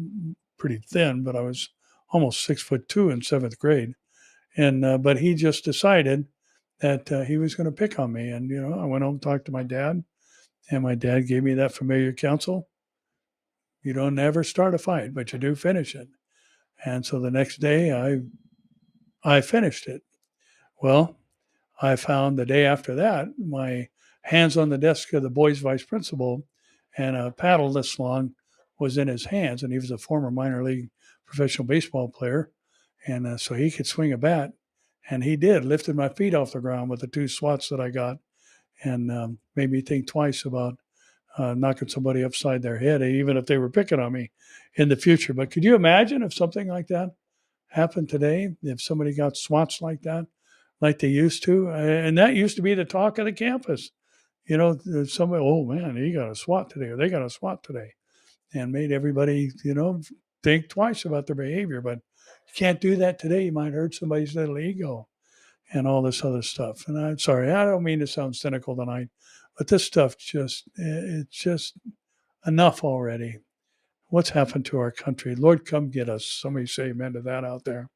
pretty thin, but I was almost 6'2" in seventh grade. And but he just decided that he was going to pick on me. And I went home and talked to my dad, and my dad gave me that familiar counsel: you don't ever start a fight, but you do finish it. And so the next day, I finished it. Well, I found the day after that, my hands on the desk of the boys' vice principal, and a paddle this long was in his hands. And he was a former minor league professional baseball player. And so he could swing a bat. And he did, lifted my feet off the ground with the 2 swats that I got, and made me think twice about knocking somebody upside their head, even if they were picking on me in the future. But could you imagine if something like that happened today? If somebody got swats like that, like they used to? And that used to be the talk of the campus. Somebody, oh man, he got a SWAT today, or they got a SWAT today, and made everybody, think twice about their behavior. But you can't do that today. You might hurt somebody's little ego and all this other stuff. And I'm sorry, I don't mean to sound cynical tonight, but this stuff it's just enough already. What's happened to our country? Lord, come get us. Somebody say amen to that out there.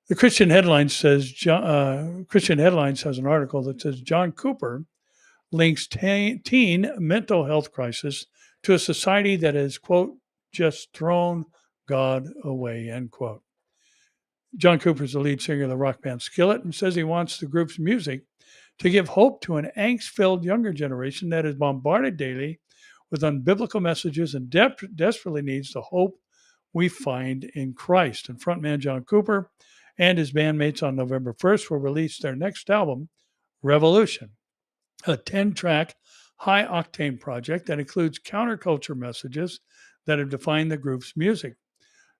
The Christian Headlines Christian Headlines has an article that says John Cooper links teen mental health crisis to a society that has, quote, just thrown God away, end quote. John Cooper is the lead singer of the rock band Skillet and says he wants the group's music to give hope to an angst-filled younger generation that is bombarded daily with unbiblical messages and desperately needs the hope we find in Christ. And frontman John Cooper and his bandmates on November 1st will release their next album, Revolution, a 10-track, high-octane project that includes counterculture messages that have defined the group's music.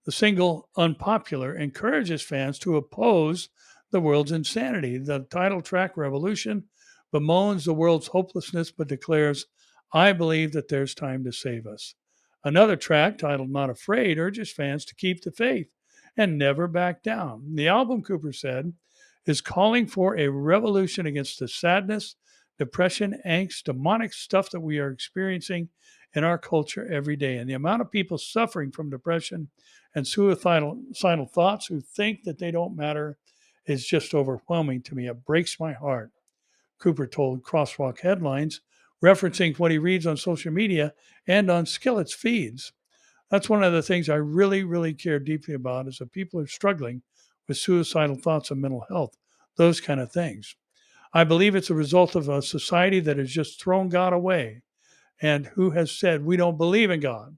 The single, Unpopular, encourages fans to oppose the world's insanity. The title track, Revolution, bemoans the world's hopelessness but declares, I believe that there's time to save us. Another track, titled Not Afraid, urges fans to keep the faith and never back down. The album, Cooper said, is calling for a revolution against the sadness, depression, angst, demonic stuff that we are experiencing in our culture every day. And the amount of people suffering from depression and suicidal thoughts who think that they don't matter is just overwhelming to me. It breaks my heart, Cooper told Crosswalk Headlines, referencing what he reads on social media and on Skillet's feeds. That's one of the things I really, really care deeply about, is that people are struggling with suicidal thoughts and mental health, those kind of things. I believe it's a result of a society that has just thrown God away and who has said, we don't believe in God.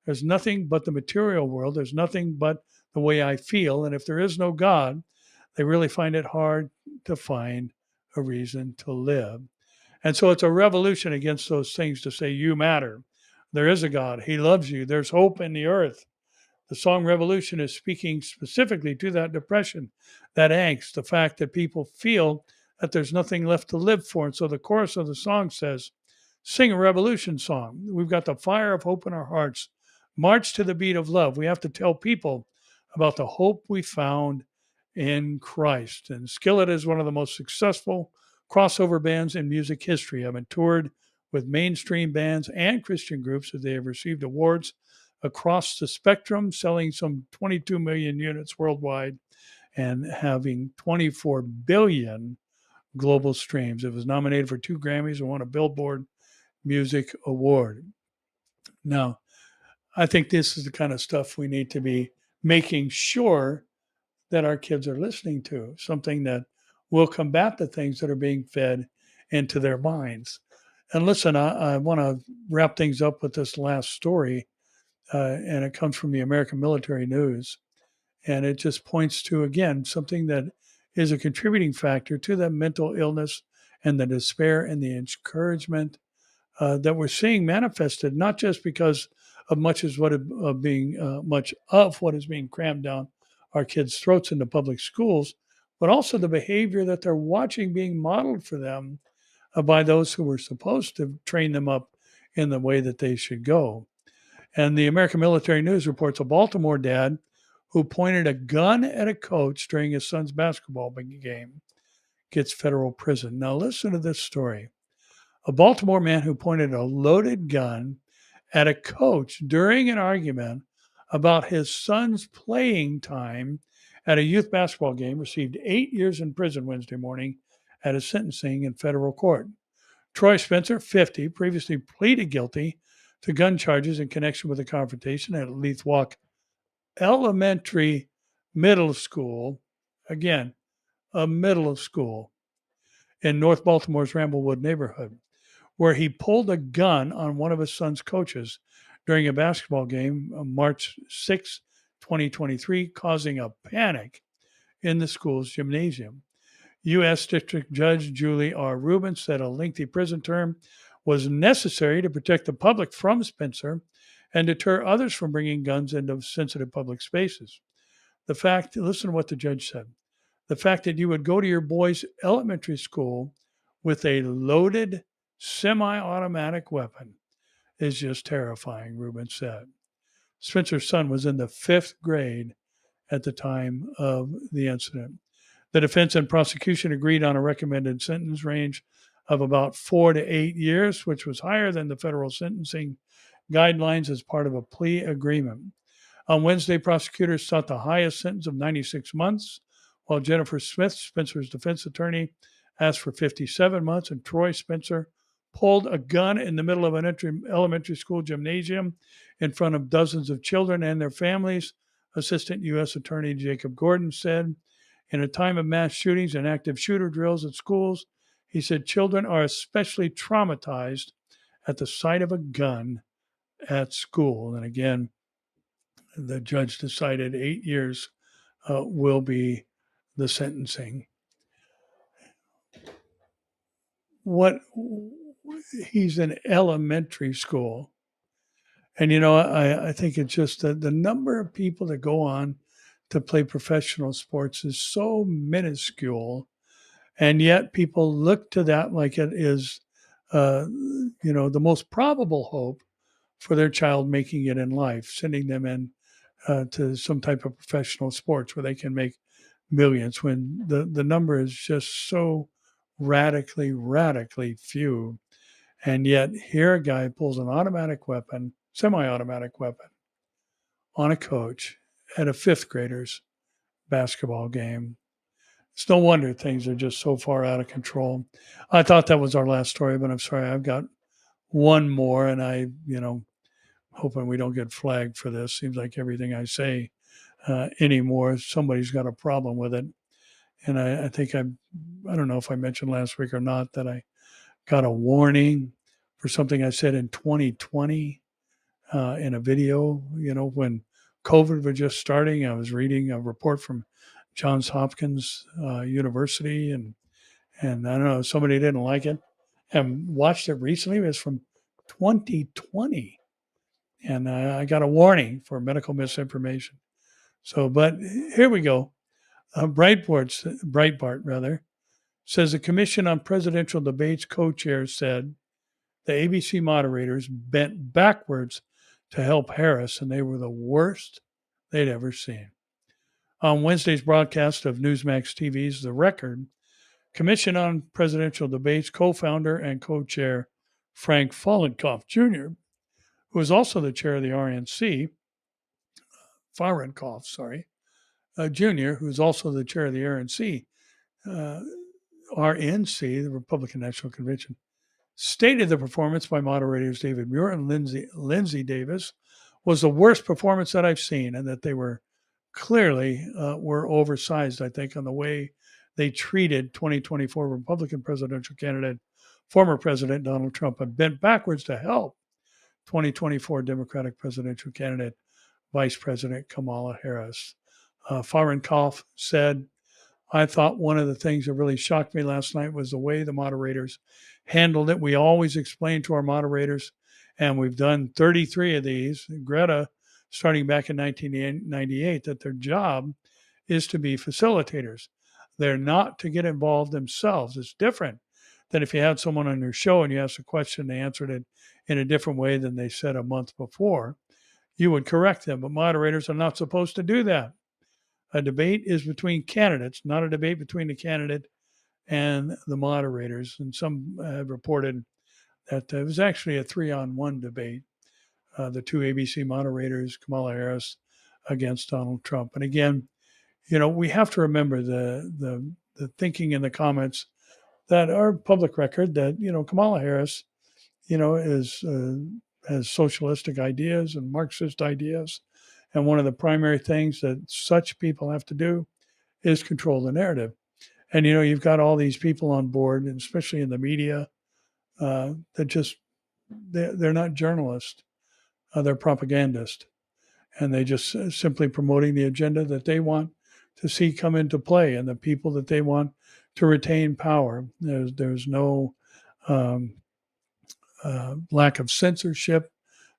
There's nothing but the material world. There's nothing but the way I feel. And if there is no God, they really find it hard to find a reason to live. And so it's a revolution against those things to say, you matter. There is a God. He loves you. There's hope in the earth. The song Revolution is speaking specifically to that depression, that angst, the fact that people feel that there's nothing left to live for. And so the chorus of the song says, sing a revolution song. We've got the fire of hope in our hearts. March to the beat of love. We have to tell people about the hope we found in Christ. And Skillet is one of the most successful crossover bands in music history. I've been toured with mainstream bands and Christian groups as they have received awards across the spectrum, selling some 22 million units worldwide and having 24 billion global streams. It was nominated for 2 Grammys and won a Billboard Music Award. Now, I think this is the kind of stuff we need to be making sure that our kids are listening to, something that will combat the things that are being fed into their minds. And listen, I want to wrap things up with this last story, and it comes from the American Military News. And it just points to, again, something that is a contributing factor to the mental illness and the despair and the encouragement that we're seeing manifested, not just because of much of what is being crammed down our kids' throats in the public schools, but also the behavior that they're watching being modeled for them by those who were supposed to train them up in the way that they should go. And the American Military News reports a Baltimore dad who pointed a gun at a coach during his son's basketball game gets federal prison. Now, listen to this story. A Baltimore man who pointed a loaded gun at a coach during an argument about his son's playing time at a youth basketball game received 8 years in prison Wednesday morning at a sentencing in federal court. Troy Spencer, 50, previously pleaded guilty to gun charges in connection with a confrontation at Leith Walk Elementary Middle School. Again, a middle school in North Baltimore's Ramblewood neighborhood, where he pulled a gun on one of his son's coaches during a basketball game on March 6, 2023, causing a panic in the school's gymnasium. U.S. District Judge Julie R. Rubin said a lengthy prison term was necessary to protect the public from Spencer and deter others from bringing guns into sensitive public spaces. Listen to what the judge said. The fact that you would go to your boy's elementary school with a loaded semi-automatic weapon is just terrifying, Rubin said. Spencer's son was in the 5th grade at the time of the incident. The defense and prosecution agreed on a recommended sentence range of about 4 to 8 years, which was higher than the federal sentencing guidelines as part of a plea agreement. On Wednesday, prosecutors sought the highest sentence of 96 months, while Jennifer Smith, Spencer's defense attorney, asked for 57 months, and Troy Spencer pulled a gun in the middle of an elementary school gymnasium in front of dozens of children and their families. Assistant U.S. Attorney Jacob Gordon said, in a time of mass shootings and active shooter drills at schools, he said children are especially traumatized at the sight of a gun at school. And again, the judge decided 8 years will be the sentencing. He's in elementary school. And, I think it's just that the number of people that go on to play professional sports is so minuscule. And yet people look to that like it is, the most probable hope for their child making it in life, sending them in to some type of professional sports where they can make millions, when the number is just so radically few. And yet here a guy pulls an semi-automatic weapon on a coach at a 5th grader's basketball game. It's no wonder things are just so far out of control. I thought that was our last story, but I'm sorry, I've got one more, and I, hoping we don't get flagged for this. Seems like everything I say anymore, somebody's got a problem with it. And I think I don't know if I mentioned last week or not that I got a warning for something I said in 2020 in a video, when COVID was just starting. I was reading a report from Johns Hopkins University, and I don't know, somebody didn't like it and watched it recently. It was from 2020. And I got a warning for medical misinformation. So, but here we go. Breitbart rather, says the Commission on Presidential Debates co-chair said the ABC moderators bent backwards to help Harris, and they were the worst they'd ever seen. On Wednesday's broadcast of Newsmax TV's The Record, Commission on Presidential Debates co-founder and co-chair Frank Fallenkopf Jr., who is also the chair of the RNC, Jr., who's also the chair of the RNC, the Republican National Convention, stated the performance by moderators David Muir and Lindsay Davis was the worst performance that I've seen, and that they were clearly were oversized, I think, on the way they treated 2024 Republican presidential candidate, former President Donald Trump, and bent backwards to help 2024 Democratic presidential candidate, Vice President Kamala Harris. Fallenkopf said, I thought one of the things that really shocked me last night was the way the moderators handled it. We always explain to our moderators, and we've done 33 of these, Greta, starting back in 1998, that their job is to be facilitators. They're not to get involved themselves. It's different than if you had someone on your show and you asked a question, they answered it in a different way than they said a month before. You would correct them, but moderators are not supposed to do that. A debate is between candidates, not a debate between the candidate and the moderators. And some have reported that it was actually a 3-on-1 debate. The two ABC moderators, Kamala Harris against Donald Trump. And again, we have to remember the thinking in the comments that are public record that, Kamala Harris, has socialistic ideas and Marxist ideas. And one of the primary things that such people have to do is control the narrative. And, you've got all these people on board, and especially in the media, that they're not journalists. They're propagandists. And they just simply promoting the agenda that they want to see come into play and the people that they want to retain power. There's no lack of censorship.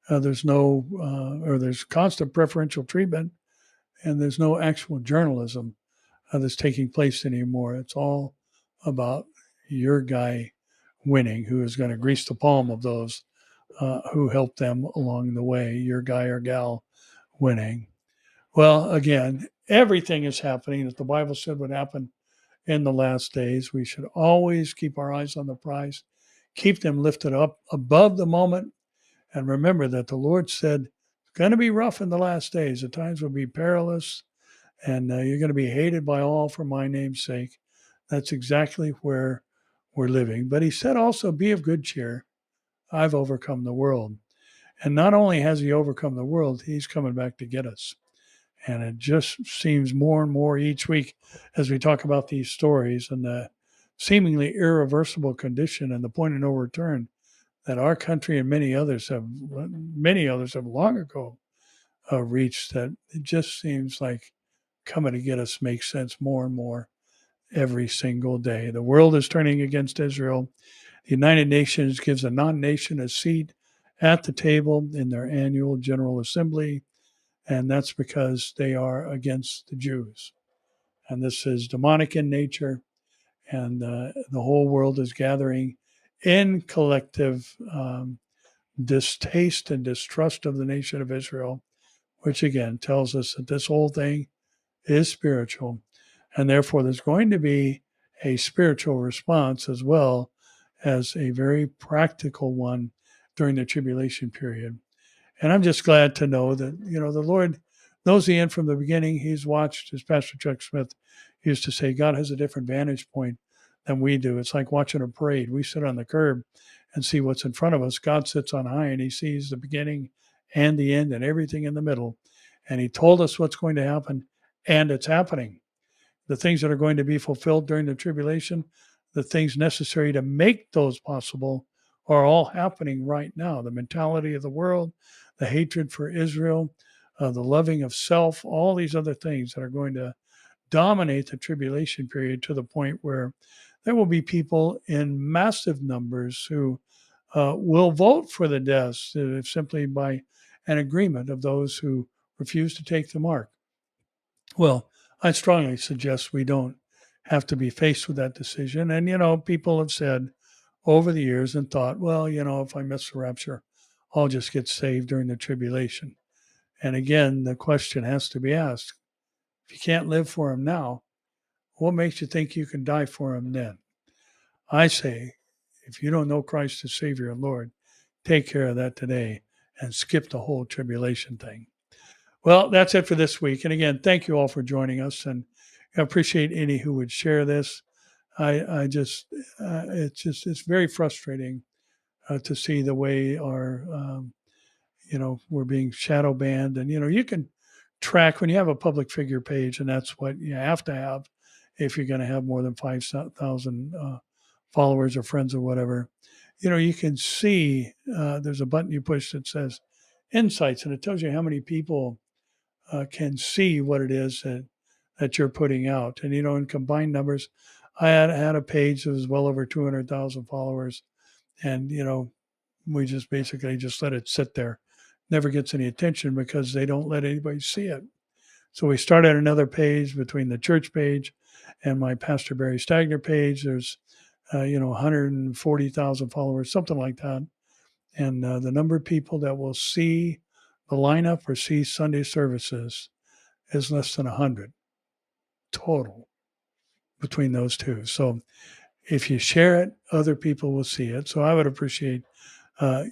There's constant preferential treatment, and there's no actual journalism that's taking place anymore. It's all about your guy winning, who is going to grease the palm of those who helped them along the way, your guy or gal winning. Well, again, everything is happening that the Bible said would happen in the last days. We should always keep our eyes on the prize, keep them lifted up above the moment, and remember that the Lord said it's going to be rough in the last days. The times will be perilous, and you're going to be hated by all for my name's sake. That's exactly where we're living. But he said also, be of good cheer. I've overcome the world. And not only has he overcome the world, he's coming back to get us. And it just seems more and more each week as we talk about these stories and the seemingly irreversible condition and the point of no return that our country and many others have long ago reached, that it just seems like coming to get us makes sense more and more every single day. The world is turning against Israel. The United Nations gives a non-nation a seat at the table in their annual General Assembly, and that's because they are against the Jews. And this is demonic in nature, and the whole world is gathering in collective distaste and distrust of the nation of Israel, which again tells us that this whole thing is spiritual, and therefore there's going to be a spiritual response as well as a very practical one during the tribulation period. And I'm just glad to know that, the Lord knows the end from the beginning. He's watched, as Pastor Chuck Smith used to say, God has a different vantage point than we do. It's like watching a parade. We sit on the curb and see what's in front of us. God sits on high and he sees the beginning and the end and everything in the middle. And he told us what's going to happen, and it's happening. The things that are going to be fulfilled during the tribulation, the things necessary to make those possible, are all happening right now. The mentality of the world, the hatred for Israel, the loving of self, all these other things that are going to dominate the tribulation period to the point where there will be people in massive numbers who will vote for the deaths simply by an agreement of those who refuse to take the mark. Well, I strongly suggest we don't have to be faced with that decision. And, people have said over the years and thought, well, if I miss the rapture, I'll just get saved during the tribulation. And again, the question has to be asked, if you can't live for him now, what makes you think you can die for him then? I say, if you don't know Christ as Savior and Lord, take care of that today and skip the whole tribulation thing. Well, that's it for this week. And again, thank you all for joining us. And I appreciate any who would share this. It's very frustrating to see the way our, we're being shadow banned. And, you can track when you have a public figure page, and that's what you have to have if you're going to have more than 5,000 followers or friends or whatever. You can see there's a button you push that says insights, and it tells you how many people can see what it is that you're putting out. And, in combined numbers, I had a page that was well over 200,000 followers. And, we just basically just let it sit there. Never gets any attention because they don't let anybody see it. So we started another page between the church page and my Pastor Barry Stagner page. There's, 140,000 followers, something like that. And the number of people that will see the lineup or see Sunday services is less than 100 total between those two. So if you share it, other people will see it. So I would appreciate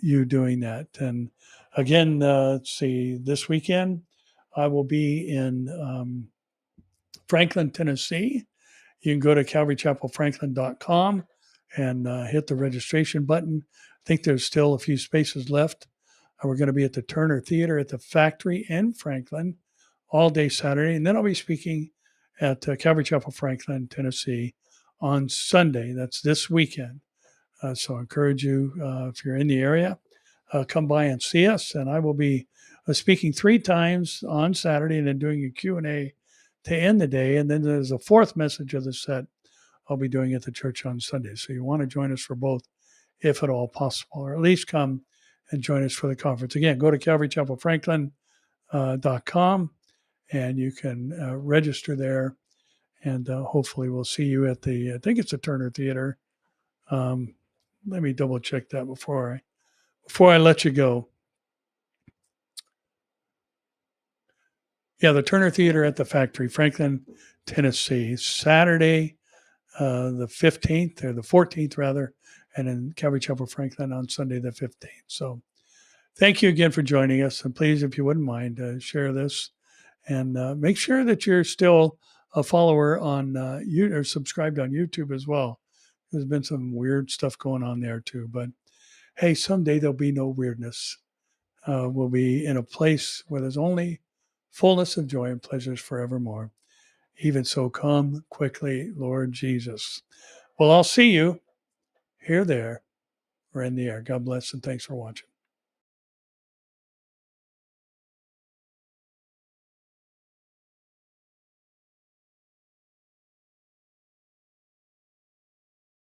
you doing that. And again, let's see, this weekend I will be in Franklin, Tennessee. You can go to calvarychapelfranklin.com and hit the registration button. I think there's still a few spaces left. We're going to be at the Turner Theater at the Factory in Franklin all day Saturday. And then I'll be speaking at Calvary Chapel, Franklin, Tennessee on Sunday. That's this weekend. So I encourage you, if you're in the area, come by and see us. And I will be speaking 3 times on Saturday and then doing a Q&A to end the day. And then there's a 4th message of the set I'll be doing at the church on Sunday. So you want to join us for both, if at all possible, or at least come and join us for the conference. Again, go to calvarychapelfranklin.com and you can register there. And hopefully we'll see you at I think it's the Turner Theater. Let me double check that before I let you go. Yeah, the Turner Theater at the Factory, Franklin, Tennessee, Saturday, the 15th or the 14th rather, and in Calvary Chapel, Franklin on Sunday, the 15th. So thank you again for joining us. And please, if you wouldn't mind, share this and make sure that you're still a follower on or subscribed on YouTube as well. There's been some weird stuff going on there too, but hey, someday there'll be no weirdness. We'll be in a place where there's only fullness of joy and pleasures forevermore. Even so, come quickly, Lord Jesus. Well, I'll see you here, there, or in the air. God bless and thanks for watching.